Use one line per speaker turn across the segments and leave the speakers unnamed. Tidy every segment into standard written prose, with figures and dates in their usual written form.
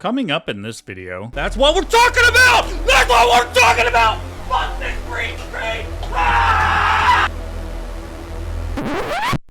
Coming up in this video, that's what we're talking about! That's what we're talking about! Fuck this green screen! Ah!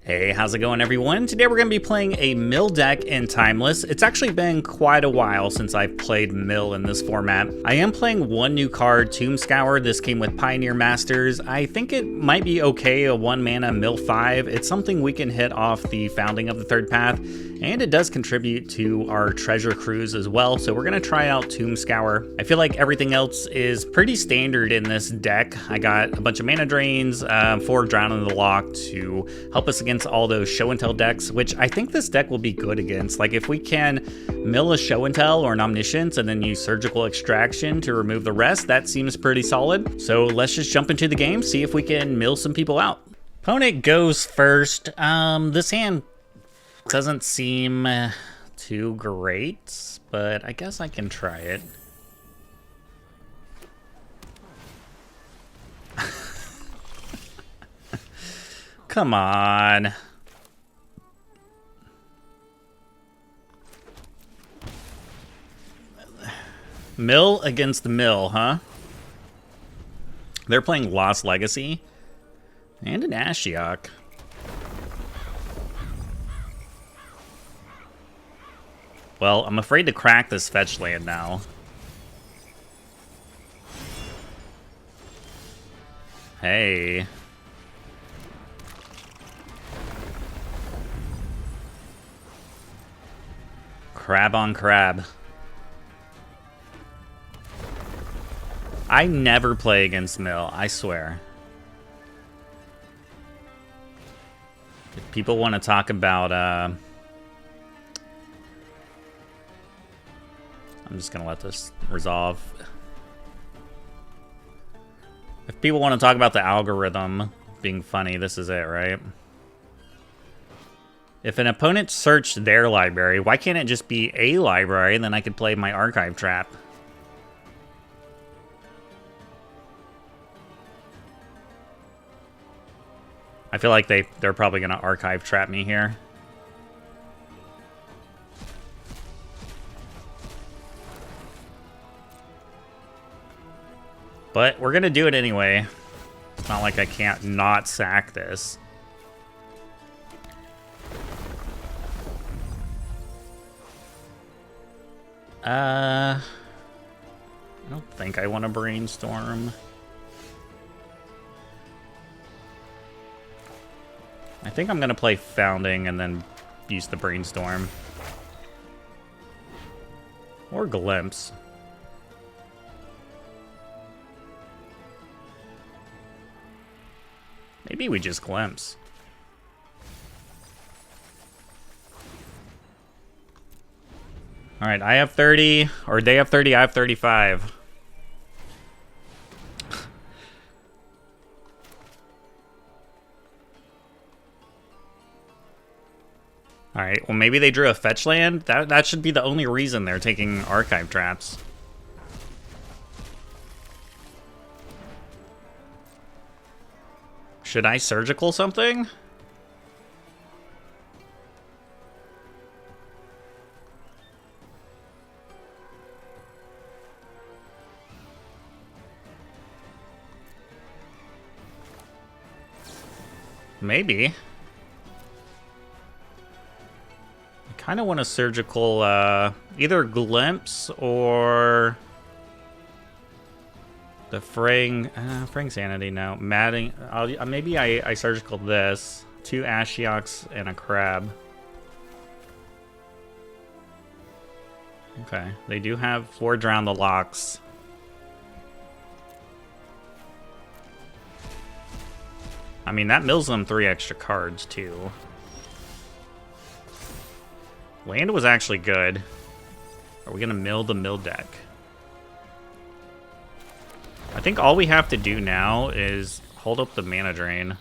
Hey, how's it going, everyone? Today we're going to be playing a mill deck in Timeless. It's actually been quite a while since I've played mill in this format. I am playing one new card, Tomb Scour. This came with Pioneer Masters. I think it might be okay, a 1-mana mill 5. It's something we can hit off the Founding of the Third Path, and it does contribute to our Treasure Cruise as well, so we're going to try out Tomb Scour. I feel like everything else is pretty standard in this deck. I got a bunch of mana drains, 4 Drown in the Loch to help us against all those show and tell decks, which I think this deck will be good against. Like if we can mill a show and tell or an omniscience and then use surgical extraction to remove the rest, that seems pretty solid. So let's just jump into the game, see if we can mill some people out. Opponent goes first. This hand doesn't seem too great, but I guess I can try it. Come on. Mill against Mill, huh? They're playing Lost Legacy and an Ashiok. Well, I'm afraid to crack this fetch land now. Hey. Crab on crab. I never play against Mill, I swear. If people want to talk about, I'm just gonna let this resolve. If people want to talk about the algorithm being funny, this is it, right? If an opponent searched their library, why can't it just be a library and then I could play my archive trap? I feel like they're probably going to archive trap me here. But we're going to do it anyway. It's not like I can't not sack this. I don't think I want to brainstorm. I think I'm going to play Founding and then use the brainstorm. Or Glimpse. Maybe we just Glimpse. All right, I have 30, or they have 30, I have 35. All right, well, maybe they drew a fetch land. That should be the only reason they're taking archive traps. Should I surgical something? Maybe. I kind of want a surgical, either Glimpse or the Fraying Sanity now. Matting, maybe I surgical this. 2 Ashioks and a Crab. Okay, they do have 4 Drown the Lochs. I mean, that mills them 3 extra cards, too. Land was actually good. Are we going to mill the mill deck? I think all we have to do now is hold up the mana drain.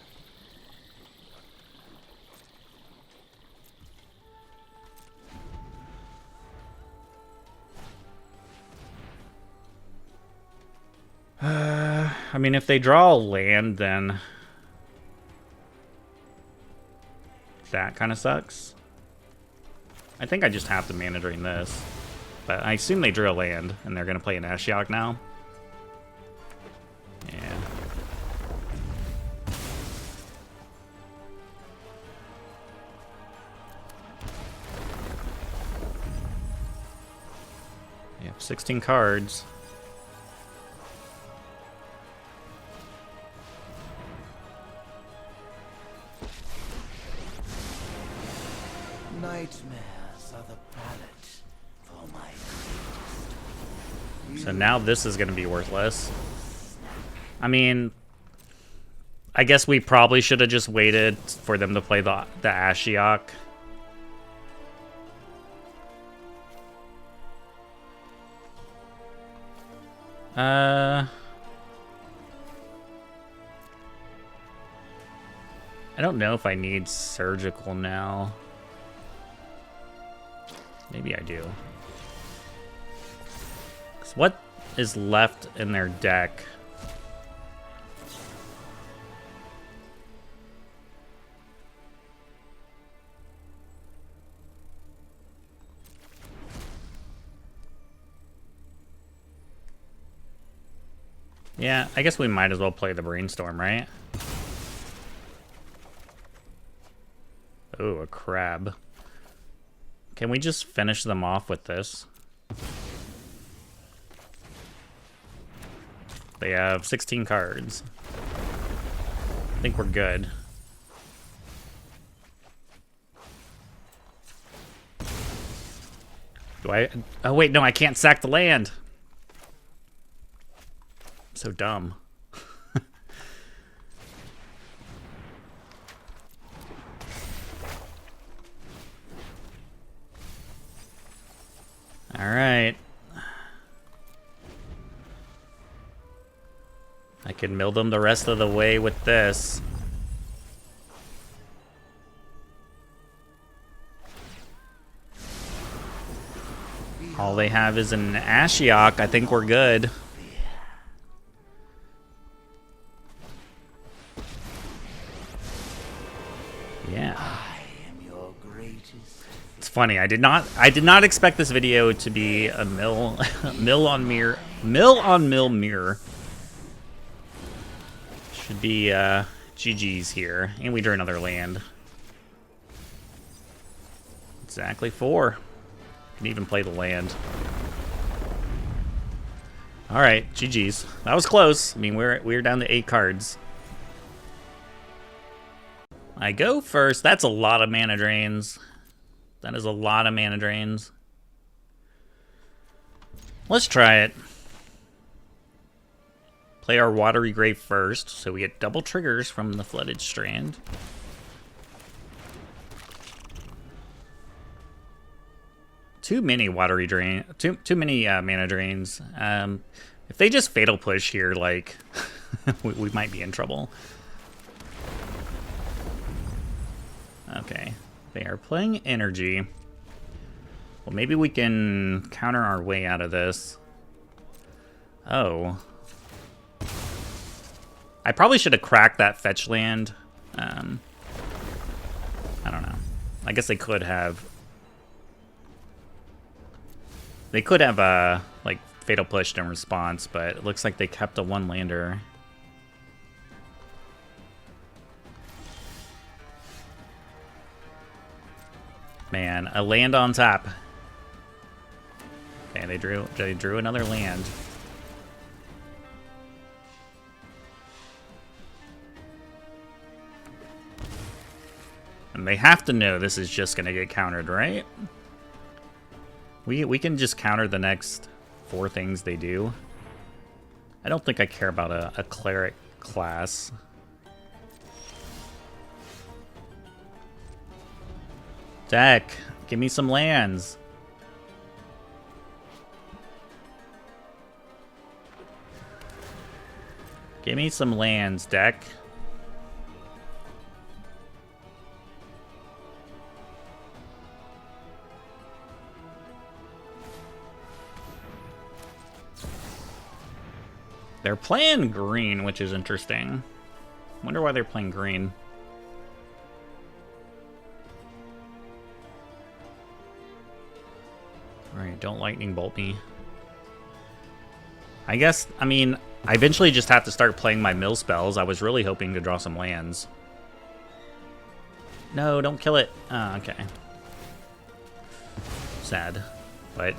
I mean, if they draw a land, then that kind of sucks. I think I just have to mana drain this. but I assume they drew a land, and they're going to play an Ashiok now. Yeah. You have 16 cards.
Nightmares are the palette for my greatest.
So now this is going to be worthless. I mean, I guess we probably should have just waited for them to play the Ashiok. I don't know if I need surgical now. Maybe I do. 'Cause what is left in their deck? Yeah, I guess we might as well play the Brainstorm, right? Oh, a crab. Can we just finish them off with this? They have 16 cards. I think we're good. Do I? Oh wait, no, I can't sack the land. So dumb. All right. I can mill them the rest of the way with this. All they have is an Ashiok. I think we're good. Yeah. It's funny. I did not expect this video to be a mill on mill mirror. Should be GG's here, and we drew another land. Exactly 4. Can even play the land. All right, GG's. That was close. I mean, we're down to 8 cards. I go first. That's a lot of mana drains. That is a lot of mana drains. Let's try it. Play our Watery Grave first, so we get double triggers from the Flooded Strand. Too many watery drain. Too many mana drains. If they just Fatal Push here, like we might be in trouble. Okay, they are playing Energy. Well, maybe we can counter our way out of this. Oh. I probably should have cracked that fetch land. I don't know. I guess they could have. They could have, like, Fatal Pushed in response, but it looks like they kept a 1-lander. Man, a land on top. Okay, they drew another land. And they have to know this is just gonna get countered, right? We can just counter the next 4 things they do. I don't think I care about a cleric class. Deck, give me some lands. Give me some lands, deck. They're playing green, which is interesting. Wonder why they're playing green. Alright, don't lightning bolt me. I guess, I mean, I eventually just have to start playing my mill spells. I was really hoping to draw some lands. No, don't kill it. Oh, okay. Sad, but...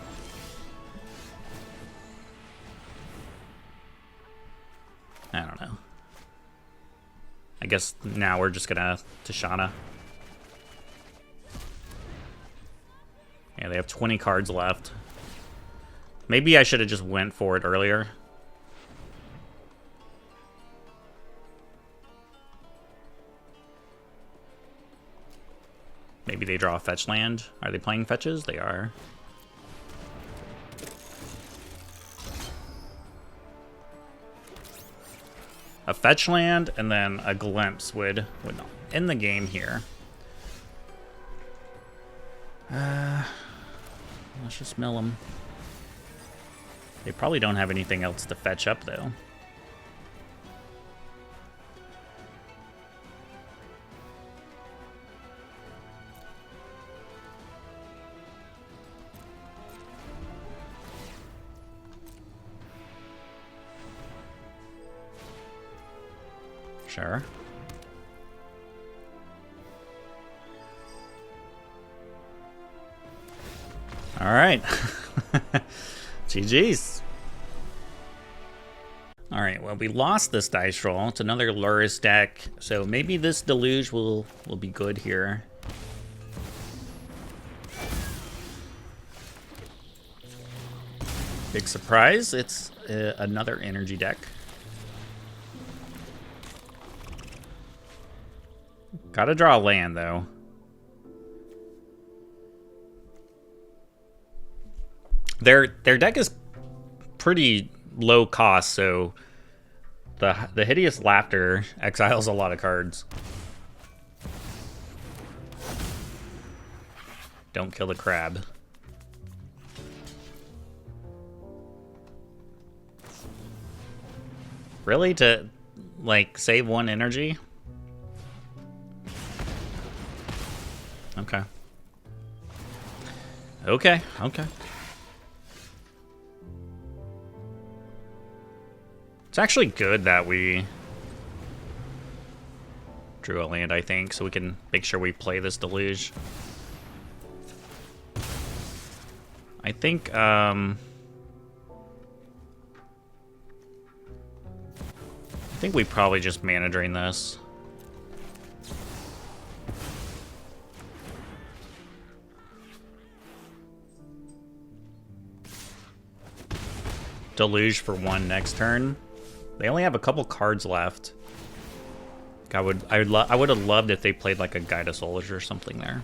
I don't know. I guess now we're just gonna Tishana. Yeah, they have 20 cards left. Maybe I should have just went for it earlier. Maybe they draw a fetch land. Are they playing fetches? They are. A fetch land and then a glimpse would end the game here. Let's just mill them. They probably don't have anything else to fetch up, though. Sure. All right. GG's. All right, well, we lost this dice roll. It's another Luris deck, so maybe this Deluge will be good here. Big surprise, it's another energy deck. Gotta draw a land, though. Their deck is pretty low cost, so the Hideous Laughter exiles a lot of cards. Don't kill the crab. Really? To, like, save one energy? Okay. Okay, okay. It's actually good that we drew a land, I think, so we can make sure we play this Deluge. I think, we probably just mana drain this. Deluge for 1 next turn. They only have a couple cards left. I would have loved if they played like a Guide of Souls or something there.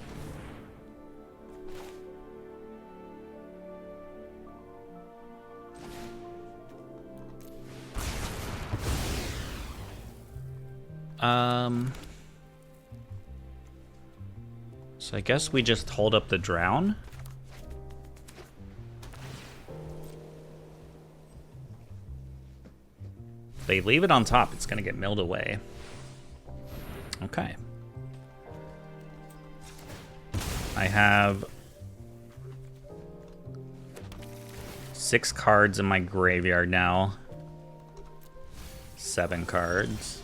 So I guess we just hold up the Drown. They leave it on top, it's gonna get milled away. Okay. I have 6 cards in my graveyard now. 7 cards.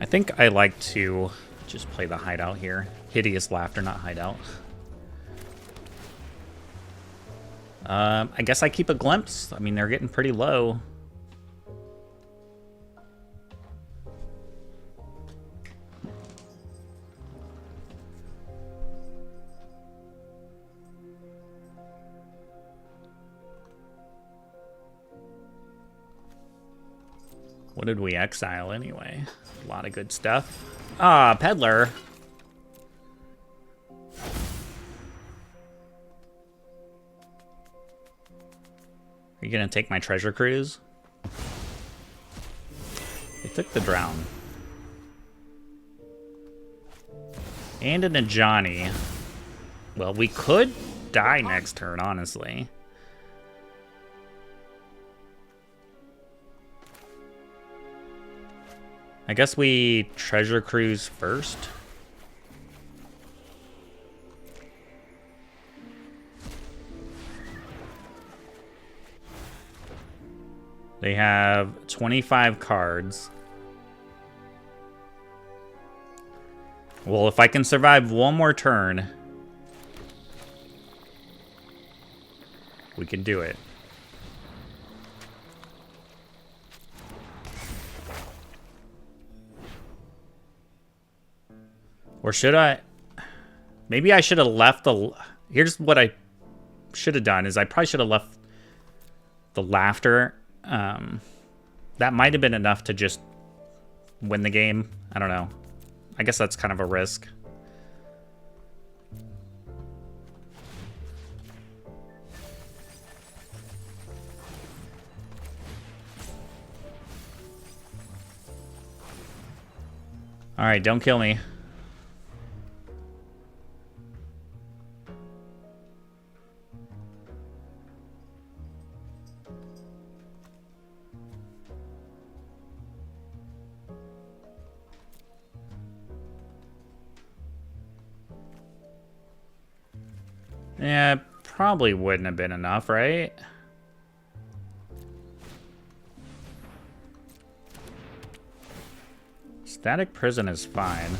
I think I like to just play the hideout here. Hideous Laughter, not hideout. I guess I keep a glimpse. I mean, they're getting pretty low. What did we exile anyway? A lot of good stuff. Ah, Peddler. Are you gonna take my treasure cruise? They took the Drown. And an Ajani. Well, we could die next turn, honestly. I guess we treasure cruise first. They have 25 cards. Well, if I can survive one more turn, we can do it. Or should I? Maybe I should have left the... Here's what I should have done, is I probably should have left the laughter. That might have been enough to just win the game. I don't know. I guess that's kind of a risk. All right, don't kill me. Yeah, probably wouldn't have been enough, right? Static Prison is fine.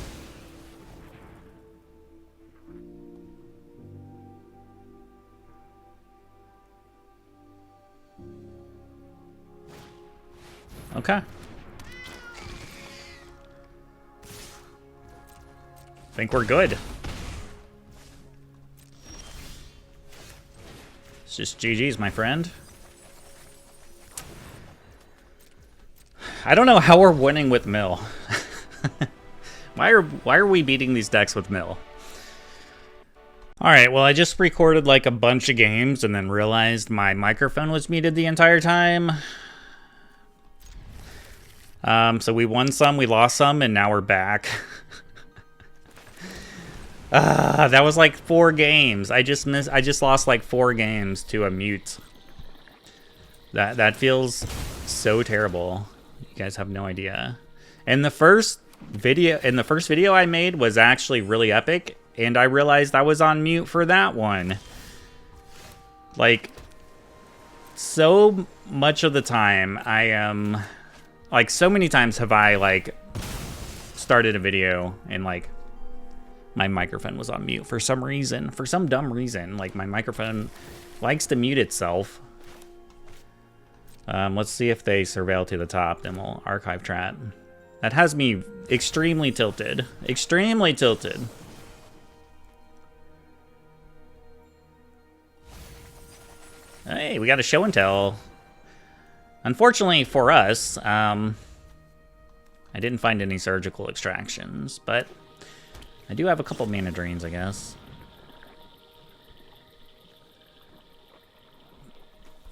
Okay. Think we're good. It's just GG's, my friend. I don't know how we're winning with Mill. Why are we beating these decks with Mill? Alright, well I just recorded like a bunch of games and then realized my microphone was muted the entire time. So we won some, we lost some, and now we're back. That was like 4 games. I just lost like 4 games to a mute. That feels so terrible. You guys have no idea. And the first video I made was actually really epic, and I realized I was on mute for that one. Like, so much of the time I am like, so many times have I like started a video and like my microphone was on mute for some reason, for some dumb reason. Like, my microphone likes to mute itself. Let's see if they surveil to the top, then we'll archive chat. That has me extremely tilted. Extremely tilted. Hey, we got a show and tell. Unfortunately for us, I didn't find any surgical extractions, but I do have a couple mana drains, I guess.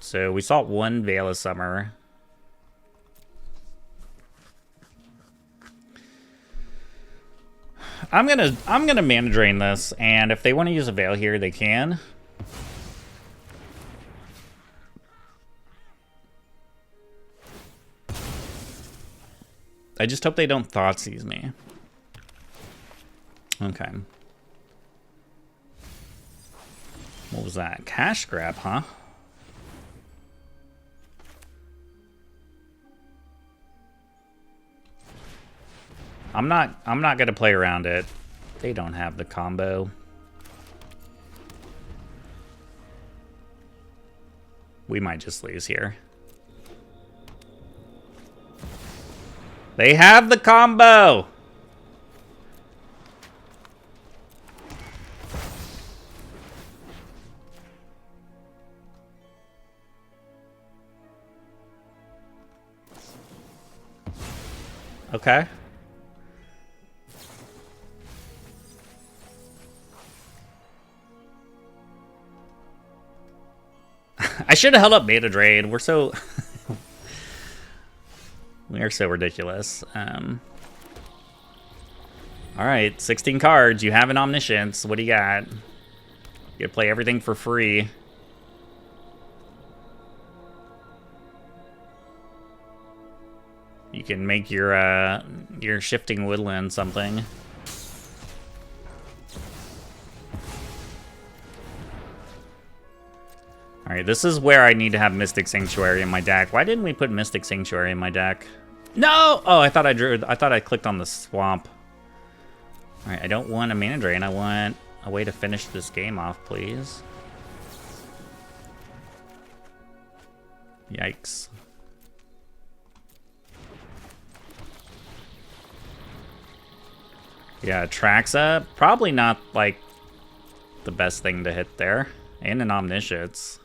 So we saw 1 Veil of Summer. I'm gonna mana drain this, and if they want to use a Veil here, they can. I just hope they don't Thoughtseize me. Okay. What was that? Cash grab, huh? I'm not gonna play around it. They don't have the combo. We might just lose here. They have the combo! Okay. I should have held up Beta Drain. We're so... we are so ridiculous. Alright, 16 cards. You have an Omniscience. What do you got? You play everything for free. You can make your Shifting Woodland something. Alright, this is where I need to have Mystic Sanctuary in my deck. Why didn't we put Mystic Sanctuary in my deck? No! Oh, I thought I clicked on the swamp. Alright, I don't want a mana drain. I want a way to finish this game off, please. Yikes. Yeah, Traxa, probably not, like, the best thing to hit there. And an Omniscience.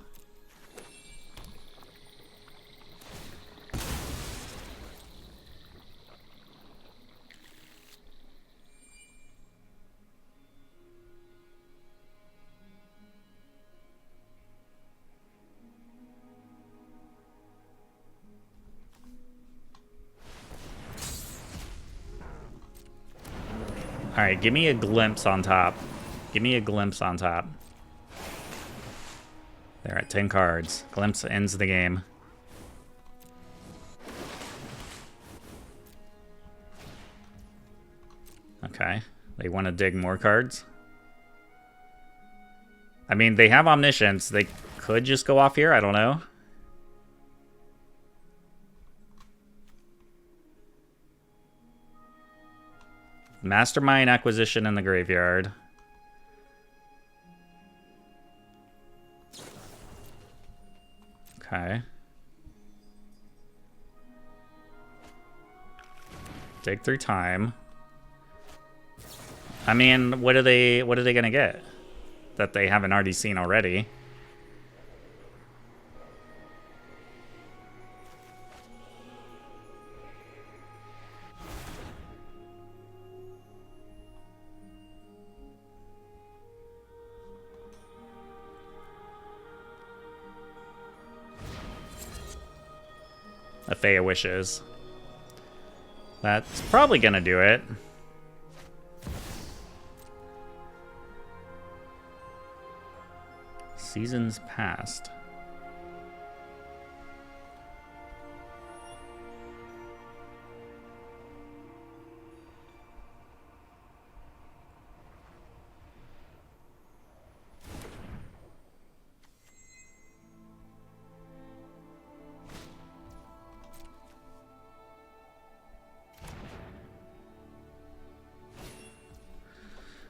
Alright, give me a glimpse on top. Give me a glimpse on top. They're at 10 cards. Glimpse ends the game. Okay. They want to dig more cards. I mean, they have Omniscience. They could just go off here. I don't know. Mastermind Acquisition in the graveyard. Okay. Dig through time. I mean, what are they gonna get that they haven't already seen already? A Fey of Wishes. That's probably gonna do it. Seasons past.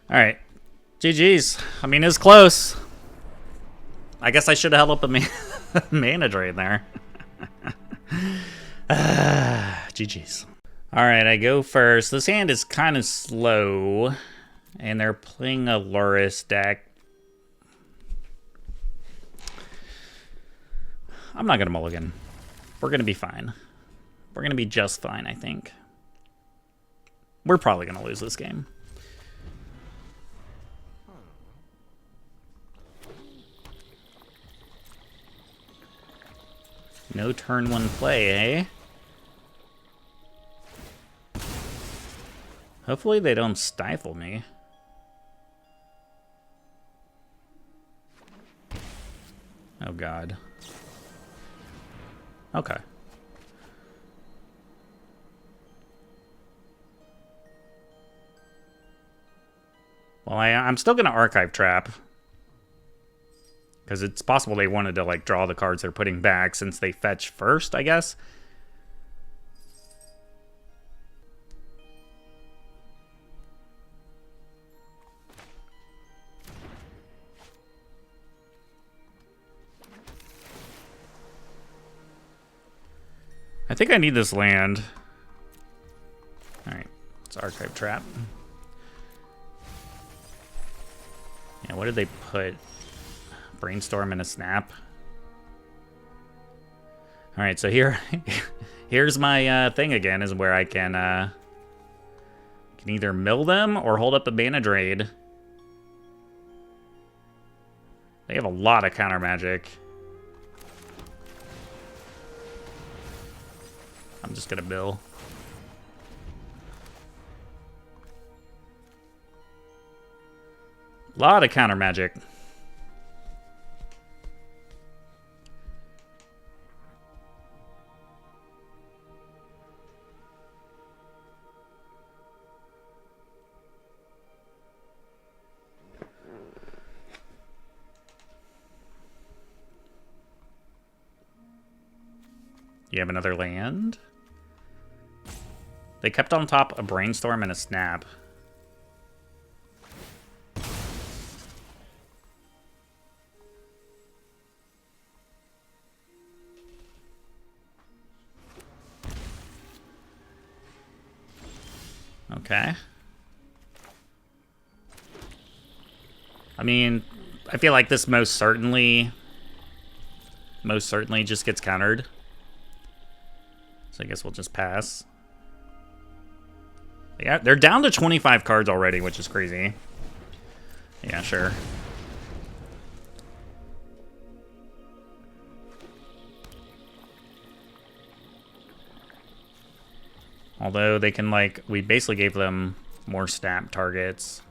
All right, GG's. I mean, it was close. I guess I should have held up a mana drain there. GG's. All right, I go first. This hand is kind of slow, and they're playing a Luris deck. I'm not gonna mulligan. We're gonna be fine. We're gonna be just fine, I think. We're probably gonna lose this game. No turn one play, eh? Hopefully they don't stifle me. Oh god. Okay. Well, I'm still gonna Archive Trap. Because it's possible they wanted to, like, draw the cards they're putting back since they fetch first, I guess. I think I need this land. Alright, it's Archive Trap. Yeah, what did they put? Brainstorm and a Snap. All right, so here's my thing again, is where I can either mill them or hold up a mana drain. They have a lot of counter magic. I'm just gonna mill. A lot of counter magic. You have another land? They kept on top a Brainstorm and a Snap. Okay. I mean, I feel like this most certainly just gets countered. So I guess we'll just pass. Yeah, they're down to 25 cards already, which is crazy. Yeah, sure. Although they can, like, we basically gave them more snap targets.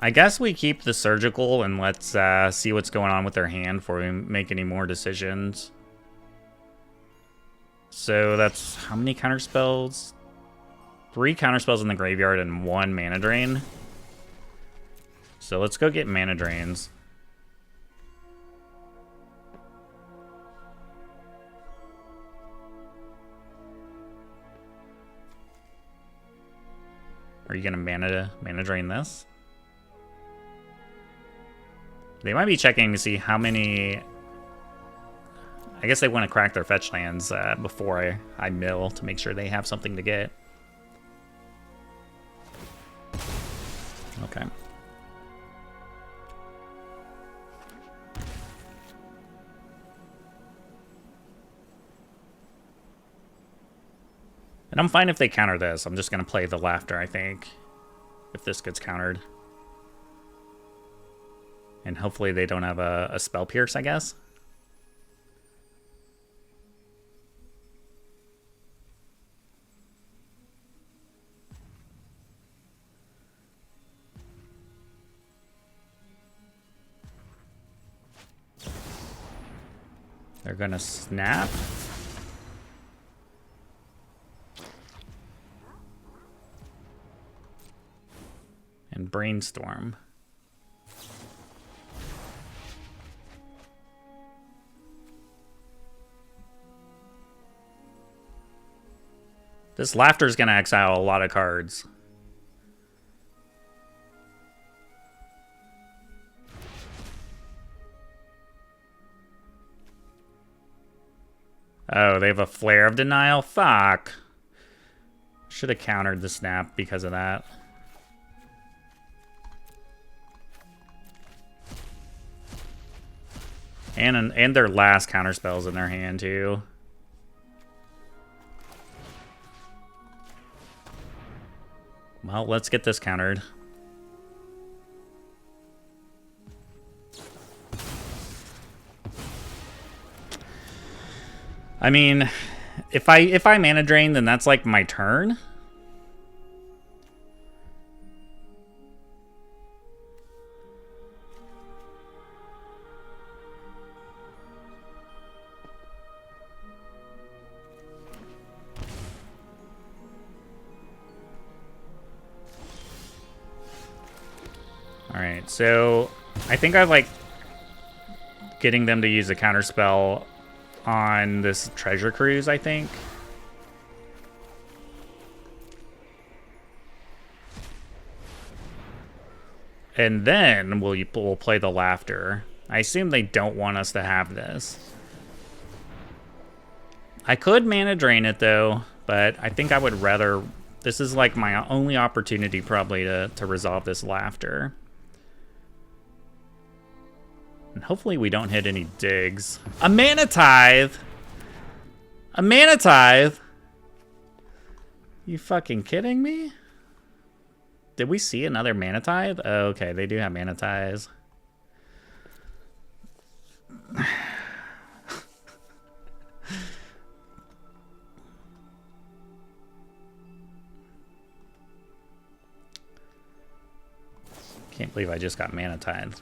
I guess we keep the surgical and let's see what's going on with their hand before we make any more decisions. So that's how many counterspells? 3 counterspells in the graveyard and 1 mana drain. So let's go get mana drains. Are you gonna mana drain this? They might be checking to see how many... I guess they want to crack their fetch lands before I mill to make sure they have something to get. Okay. And I'm fine if they counter this. I'm just going to play the Laughter, I think, if this gets countered. And hopefully they don't have a Spell Pierce, I guess. They're gonna snap. And Brainstorm. This Laughter is going to exile a lot of cards. Oh, they have a Flare of Denial? Fuck. Should have countered the Snap because of that. And their last counterspell's in their hand, too. Well, let's get this countered. I mean, if I mana drain, then that's like my turn. Alright, so I think I like getting them to use a counterspell on this Treasure Cruise, I think. And then we'll play the Laughter. I assume they don't want us to have this. I could mana drain it though, but I think I would rather... This is like my only opportunity probably to resolve this Laughter. And hopefully we don't hit any digs. A Mana Tithe? A Mana Tithe? You fucking kidding me? Did we see another Mana Tithe? Oh, okay, they do have Mana Tithes. Can't believe I just got Mana Tithe.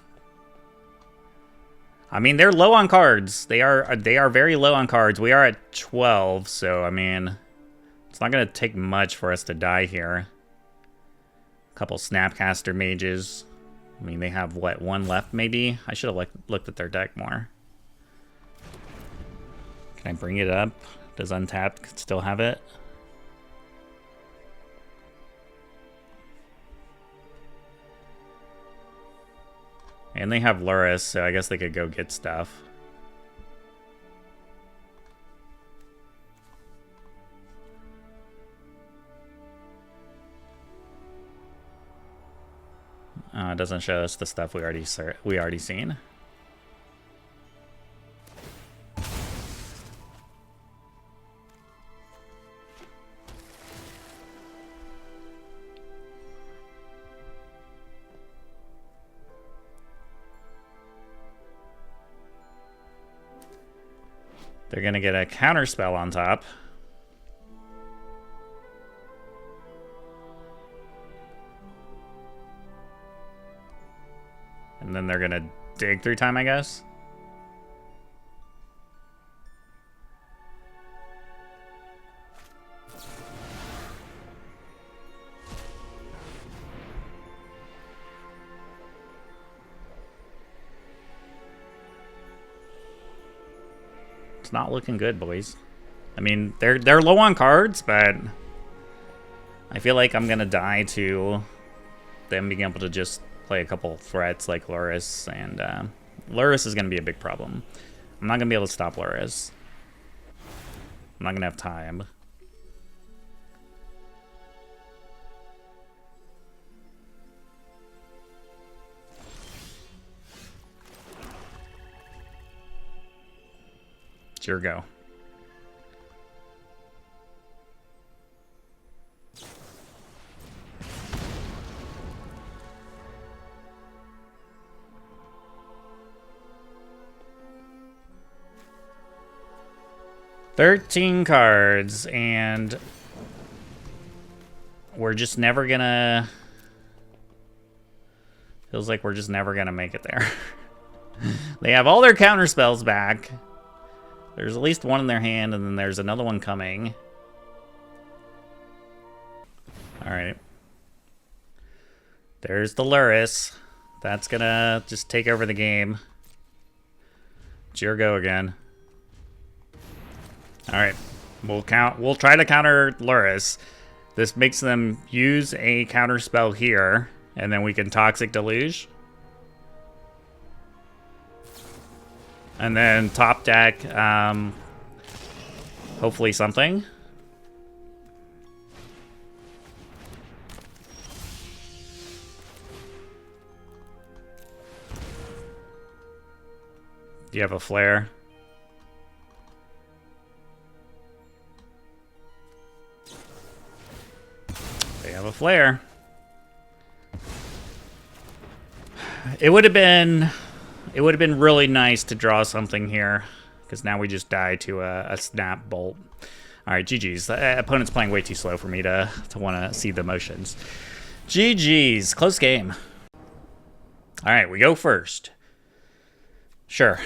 I mean, they're low on cards. They are very low on cards. We are at 12, so I mean, It's not going to take much for us to die here. A couple Snapcaster mages. I mean, they have, what, one left maybe? I should have looked at their deck more. Can I bring it up? Does Untapped still have it? And they have Luris, so I guess they could go get stuff. It doesn't show us the stuff we already seen. They're gonna get a counter spell on top. And then they're gonna dig through time, I guess. It's not looking good, boys. I mean, they're low on cards, but I feel like I'm gonna die to them being able to just play a couple threats like Luris, and Luris is gonna be a big problem. I'm not gonna be able to stop Luris. I'm not gonna have time. It's your go. $13 cards, and we're just never gonna... Feels like we're just never gonna make it there. They have all their counter spells back. There's at least one in their hand, and then there's another one coming. Alright. There's the Luris. That's gonna just take over the game. It's your go again. Alright. We'll try to counter Luris. This makes them use a counter spell here, and then we can Toxic Deluge. And then top deck, hopefully something. Do you have a flare? They have a flare. It would have been really nice to draw something here, because now we just die to a snap bolt. All right, GG's. The opponent's playing way too slow for me to want to see the motions. GG's. Close game. All right, we go first. Sure.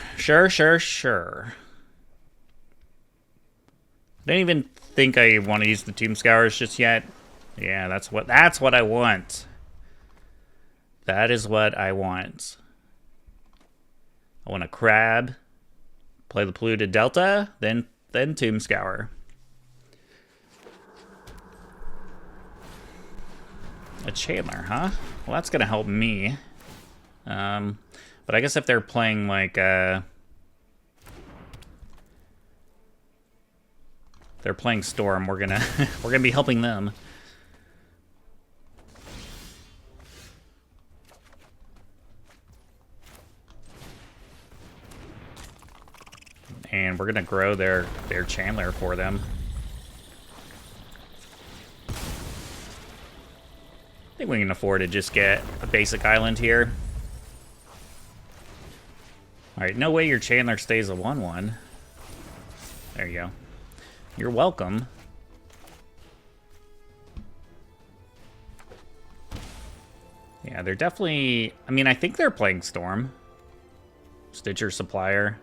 Don't even think I want to use the Tomb Scours just yet. Yeah, that's what I want. That is what I want. I want a crab, play the polluted delta, then Tomb Scour. A Chandler, huh? Well, that's gonna help me. But I guess if they're playing like they're playing Storm, we're gonna be helping them. And we're gonna grow their Chandler for them. I think we can afford to just get a basic island here. Alright, no way your Chandler stays a 1/1. There you go. You're welcome. Yeah, they're definitely... I mean, I think they're playing Storm. Stitcher Supplier.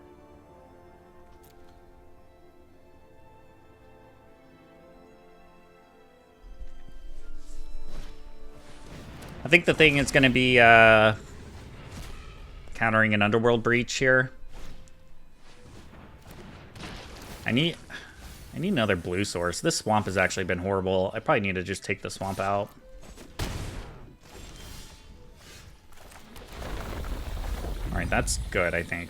I think the thing is going to be countering an Underworld Breach here. I need another blue source. This swamp has actually been horrible. I probably need to just take the swamp out. Alright, that's good, I think.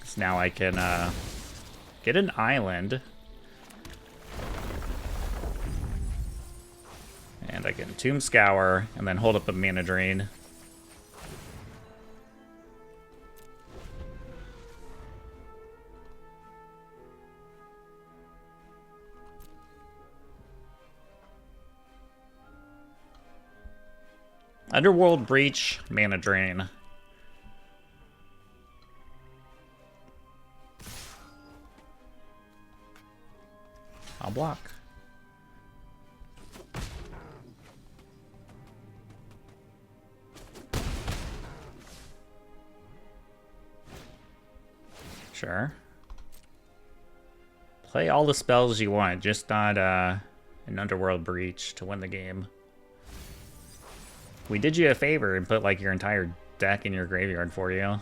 So now I can get an island. And I can Tomb Scour, and then hold up a Mana Drain. Underworld Breach, Mana Drain. I'll block. Sure. Play all the spells you want, just not an Underworld Breach to win the game. We did you a favor and put like your entire deck in your graveyard for you.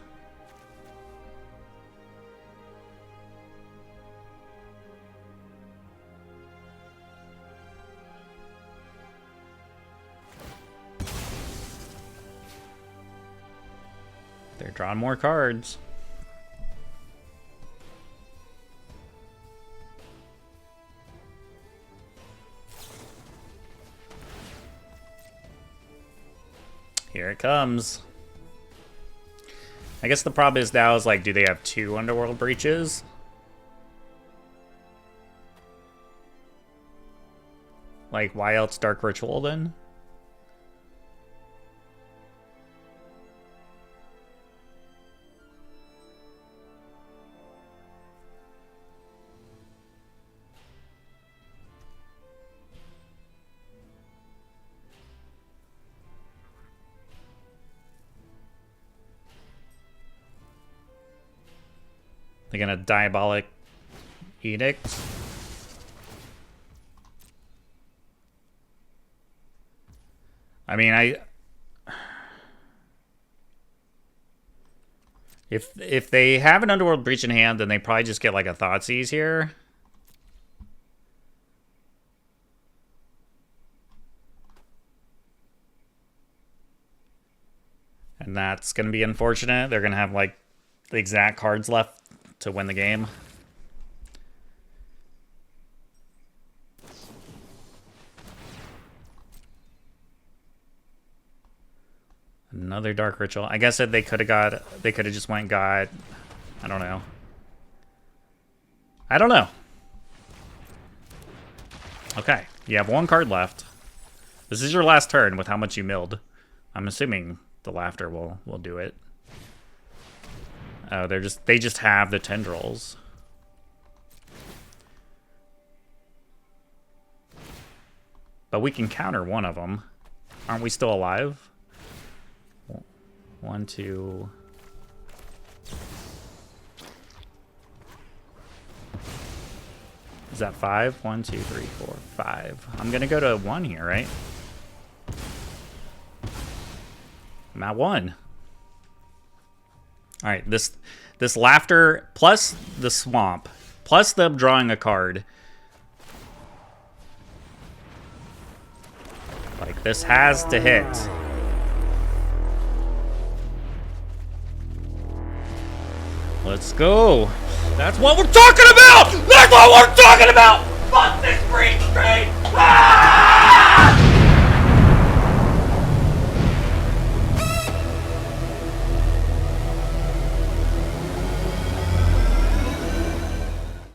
They're drawing more cards. Here it comes. I guess the problem is now is like, do they have 2 Underworld Breaches? Like, why else Dark Ritual then? They're gonna Diabolic Edict. I mean, if they have an Underworld Breach in hand, then they probably just get like a Thoughtseize here. And that's gonna be unfortunate. They're gonna have like the exact cards left to win the game. Another Dark Ritual. I guess that they could have just went and got, I don't know. I don't know. Okay, you have 1 card left. This is your last turn with how much you milled. I'm assuming the Laughter will do it. Oh, they just have the Tendrils. But we can counter one of them. Aren't we still alive? 1, 2. Is that 5? 1, 2, 3, 4, 5. I'm gonna go to 1 here, right? I'm at 1. All right, this Laughter plus the Swamp plus them drawing a card. Like, this has to hit. Let's go. That's what we're talking about! That's what we're talking about! Fuck this green screen! Ah!